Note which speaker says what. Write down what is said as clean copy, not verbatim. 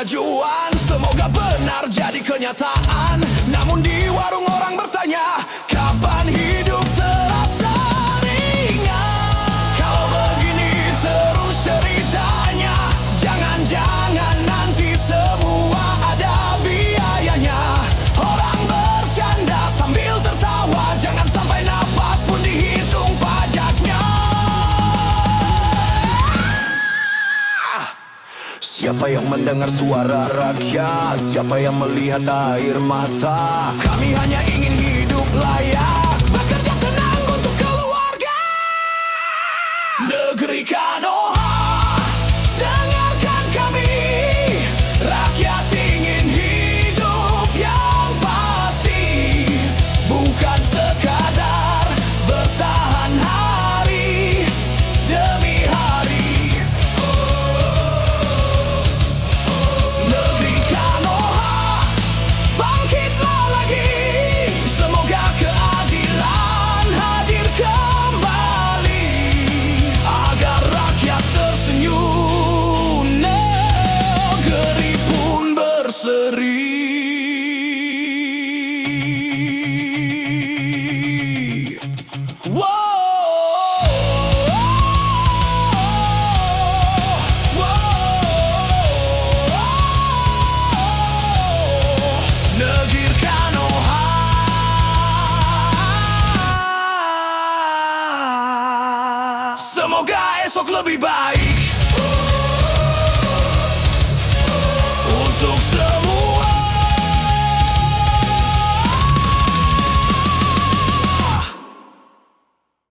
Speaker 1: kemajuan. Semoga benar jadi kenyataan. Namun di warung orang bertanya, kapan hidup terasa ringan? Kalau begini terus ceritanya, jangan-jangan nanti semua ada biayanya. Orang bercanda sambil tertawa, jangan sampai napas pun dihitung pajaknya. Siapa yang mendengar suara rakyat? Siapa yang melihat air mata? Kami hanya ingin hidup layak, bekerja tenang untuk keluarga. Negeri Kanoha, dengarkan kami. Rakyat ingin hidup yang pasti, bukan sekadar bertahan hari demi hari. Negeri Kanoha, bangkitlah lagi. Semoga keadilan hadir kembali, agar rakyat tersenyum, negeri pun berseri. Negeri Kanoha, semoga esok lebih baik.